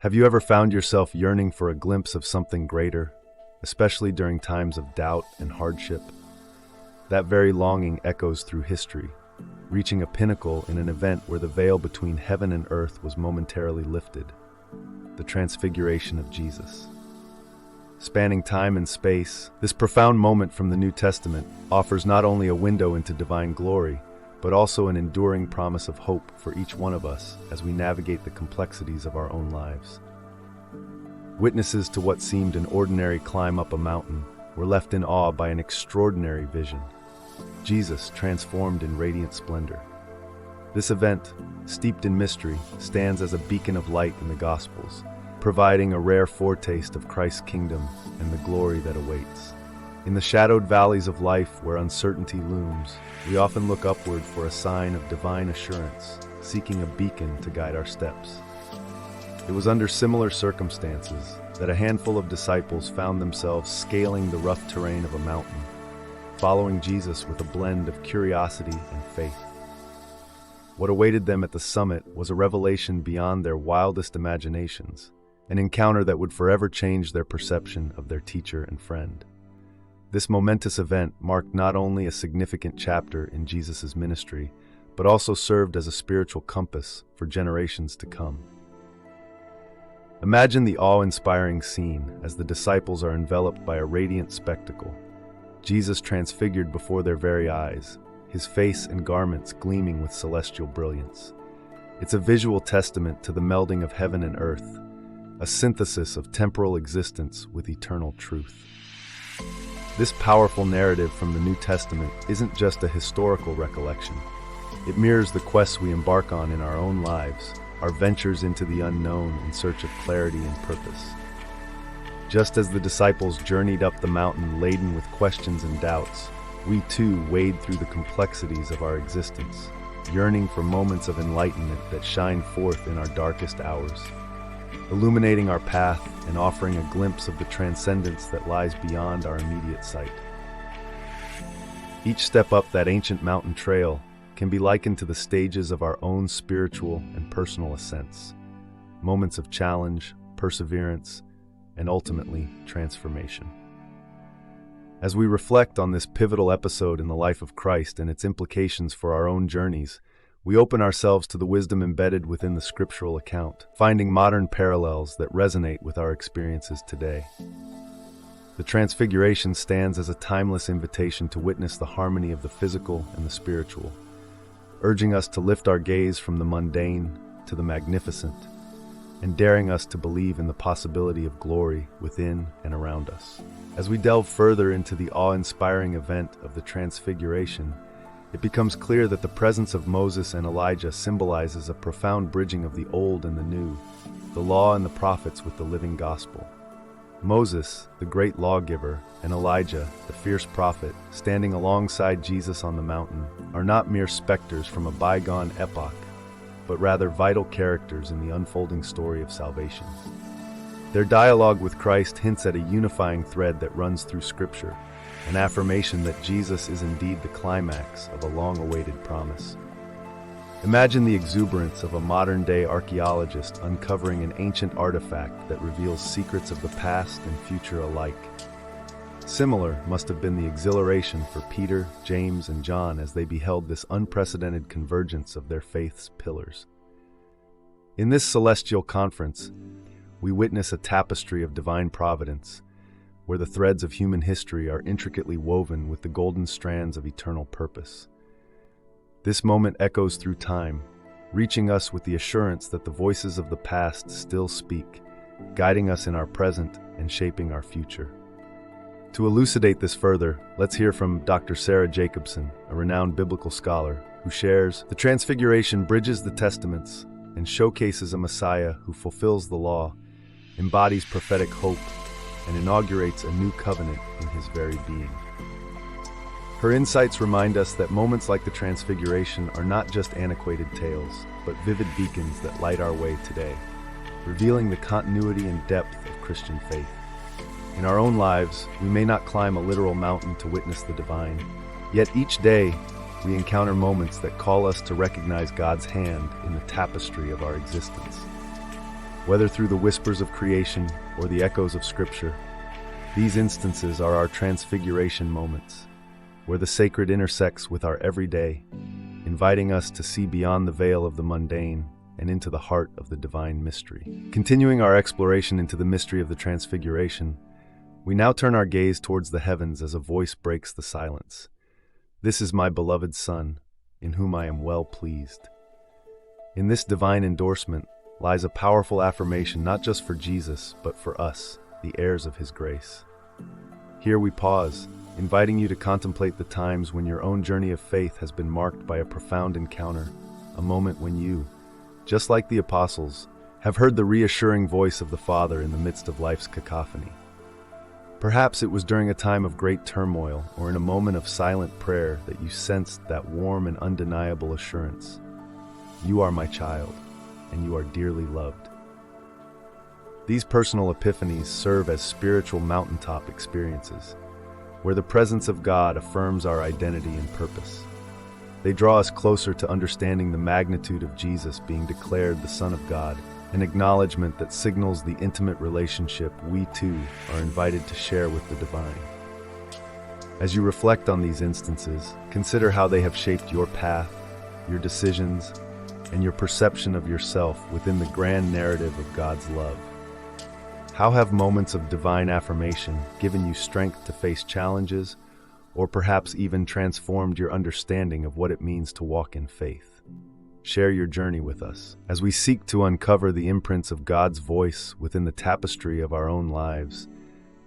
Have you ever found yourself yearning for a glimpse of something greater, especially during times of doubt and hardship? That very longing echoes through history, reaching a pinnacle in an event where the veil between heaven and earth was momentarily lifted, the Transfiguration of Jesus. Spanning time and space, this profound moment from the New Testament offers not only a window into divine glory, but also an enduring promise of hope for each one of us as we navigate the complexities of our own lives. Witnesses to what seemed an ordinary climb up a mountain were left in awe by an extraordinary vision: Jesus transformed in radiant splendor. This event, steeped in mystery, stands as a beacon of light in the Gospels, providing a rare foretaste of Christ's kingdom and the glory that awaits. In the shadowed valleys of life where uncertainty looms, we often look upward for a sign of divine assurance, seeking a beacon to guide our steps. It was under similar circumstances that a handful of disciples found themselves scaling the rough terrain of a mountain, following Jesus with a blend of curiosity and faith. What awaited them at the summit was a revelation beyond their wildest imaginations, an encounter that would forever change their perception of their teacher and friend. This momentous event marked not only a significant chapter in Jesus' ministry, but also served as a spiritual compass for generations to come. Imagine the awe-inspiring scene as the disciples are enveloped by a radiant spectacle, Jesus transfigured before their very eyes, his face and garments gleaming with celestial brilliance. It's a visual testament to the melding of heaven and earth, a synthesis of temporal existence with eternal truth. This powerful narrative from the New Testament isn't just a historical recollection. It mirrors the quests we embark on in our own lives, our ventures into the unknown in search of clarity and purpose. Just as the disciples journeyed up the mountain laden with questions and doubts, we too wade through the complexities of our existence, yearning for moments of enlightenment that shine forth in our darkest hours, illuminating our path and offering a glimpse of the transcendence that lies beyond our immediate sight. Each step up that ancient mountain trail can be likened to the stages of our own spiritual and personal ascents, moments of challenge, perseverance, and ultimately transformation. As we reflect on this pivotal episode in the life of Christ and its implications for our own journeys, we open ourselves to the wisdom embedded within the scriptural account, finding modern parallels that resonate with our experiences today. The Transfiguration stands as a timeless invitation to witness the harmony of the physical and the spiritual, urging us to lift our gaze from the mundane to the magnificent, and daring us to believe in the possibility of glory within and around us. As we delve further into the awe-inspiring event of the Transfiguration, it becomes clear that the presence of Moses and Elijah symbolizes a profound bridging of the old and the new, the law and the prophets with the living gospel. Moses, the great lawgiver, and Elijah, the fierce prophet, standing alongside Jesus on the mountain, are not mere specters from a bygone epoch, but rather vital characters in the unfolding story of salvation. Their dialogue with Christ hints at a unifying thread that runs through Scripture, an affirmation that Jesus is indeed the climax of a long-awaited promise. Imagine the exuberance of a modern-day archaeologist uncovering an ancient artifact that reveals secrets of the past and future alike. Similar must have been the exhilaration for Peter, James, and John as they beheld this unprecedented convergence of their faith's pillars. In this celestial conference, we witness a tapestry of divine providence, where the threads of human history are intricately woven with the golden strands of eternal purpose. This moment echoes through time, reaching us with the assurance that the voices of the past still speak, guiding us in our present and shaping our future. To elucidate this further, let's hear from Dr. Sarah Jacobson, a renowned biblical scholar, who shares, "The Transfiguration bridges the Testaments and showcases a Messiah who fulfills the law, embodies prophetic hope, and inaugurates a new covenant in his very being." Her insights remind us that moments like the Transfiguration are not just antiquated tales, but vivid beacons that light our way today, revealing the continuity and depth of Christian faith. In our own lives, we may not climb a literal mountain to witness the divine, yet each day we encounter moments that call us to recognize God's hand in the tapestry of our existence. Whether through the whispers of creation or the echoes of Scripture, these instances are our transfiguration moments, where the sacred intersects with our everyday, inviting us to see beyond the veil of the mundane and into the heart of the divine mystery. Continuing our exploration into the mystery of the Transfiguration, we now turn our gaze towards the heavens as a voice breaks the silence. "This is my beloved Son, in whom I am well pleased." In this divine endorsement lies a powerful affirmation not just for Jesus, but for us, the heirs of his grace. Here we pause, inviting you to contemplate the times when your own journey of faith has been marked by a profound encounter, a moment when you, just like the apostles, have heard the reassuring voice of the Father in the midst of life's cacophony. Perhaps it was during a time of great turmoil or in a moment of silent prayer that you sensed that warm and undeniable assurance. "You are my child, and you are dearly loved." These personal epiphanies serve as spiritual mountaintop experiences, where the presence of God affirms our identity and purpose. They draw us closer to understanding the magnitude of Jesus being declared the Son of God, an acknowledgement that signals the intimate relationship we too are invited to share with the divine. As you reflect on these instances, consider how they have shaped your path, your decisions, and your perception of yourself within the grand narrative of God's love. How have moments of divine affirmation given you strength to face challenges, or perhaps even transformed your understanding of what it means to walk in faith? Share your journey with us as we seek to uncover the imprints of God's voice within the tapestry of our own lives,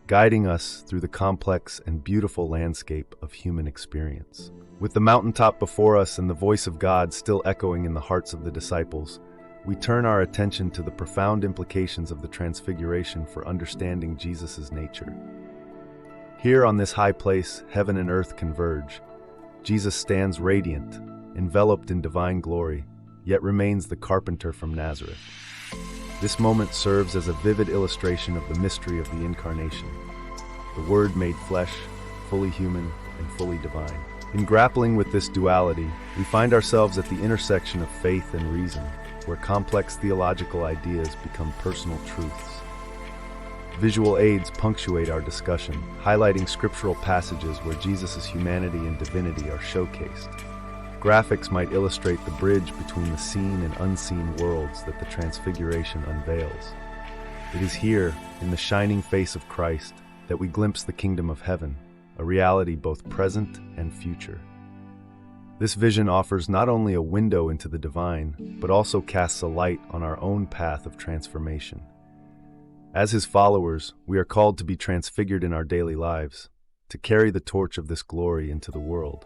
guiding us through the complex and beautiful landscape of human experience. With the mountaintop before us and the voice of God still echoing in the hearts of the disciples, we turn our attention to the profound implications of the Transfiguration for understanding Jesus' nature. Here on this high place, heaven and earth converge. Jesus stands radiant, enveloped in divine glory, yet remains the carpenter from Nazareth. This moment serves as a vivid illustration of the mystery of the Incarnation, the Word made flesh, fully human and fully divine. In grappling with this duality, we find ourselves at the intersection of faith and reason, where complex theological ideas become personal truths. Visual aids punctuate our discussion, highlighting scriptural passages where Jesus' humanity and divinity are showcased. Graphics might illustrate the bridge between the seen and unseen worlds that the Transfiguration unveils. It is here, in the shining face of Christ, that we glimpse the kingdom of heaven, a reality both present and future. This vision offers not only a window into the divine, but also casts a light on our own path of transformation. As his followers, we are called to be transfigured in our daily lives, to carry the torch of this glory into the world.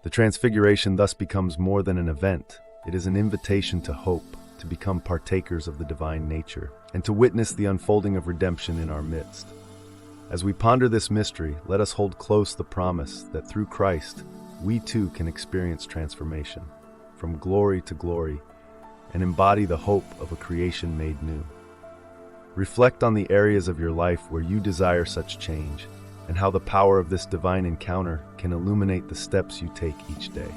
The Transfiguration thus becomes more than an event. It is an invitation to hope, to become partakers of the divine nature, and to witness the unfolding of redemption in our midst. As we ponder this mystery, let us hold close the promise that through Christ, we too can experience transformation, from glory to glory, and embody the hope of a creation made new. Reflect on the areas of your life where you desire such change, and how the power of this divine encounter can illuminate the steps you take each day.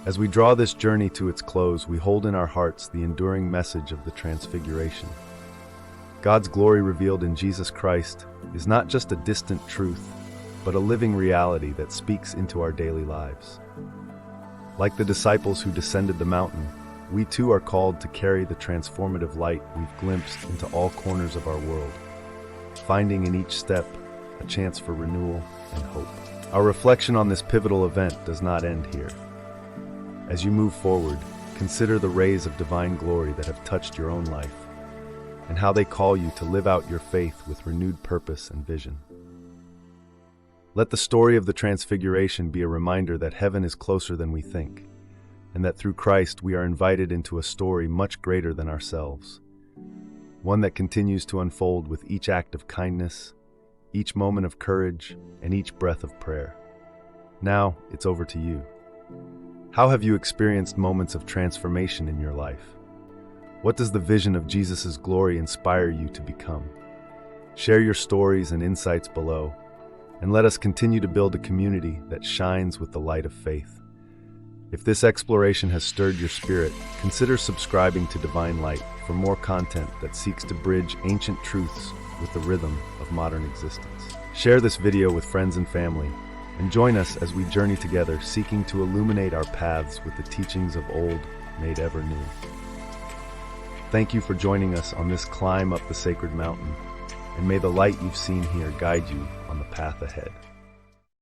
As we draw this journey to its close, we hold in our hearts the enduring message of the Transfiguration. God's glory revealed in Jesus Christ is not just a distant truth, but a living reality that speaks into our daily lives. Like the disciples who descended the mountain, we too are called to carry the transformative light we've glimpsed into all corners of our world, finding in each step a chance for renewal and hope. Our reflection on this pivotal event does not end here. As you move forward, consider the rays of divine glory that have touched your own life, and how they call you to live out your faith with renewed purpose and vision. Let the story of the Transfiguration be a reminder that heaven is closer than we think, and that through Christ we are invited into a story much greater than ourselves, one that continues to unfold with each act of kindness, each moment of courage, and each breath of prayer. Now, it's over to you. How have you experienced moments of transformation in your life? What does the vision of Jesus' glory inspire you to become? Share your stories and insights below, and let us continue to build a community that shines with the light of faith. If this exploration has stirred your spirit, consider subscribing to Divine Light for more content that seeks to bridge ancient truths with the rhythm of modern existence. Share this video with friends and family, and join us as we journey together, seeking to illuminate our paths with the teachings of old made ever new. Thank you for joining us on this climb up the sacred mountain, and may the light you've seen here guide you on the path ahead.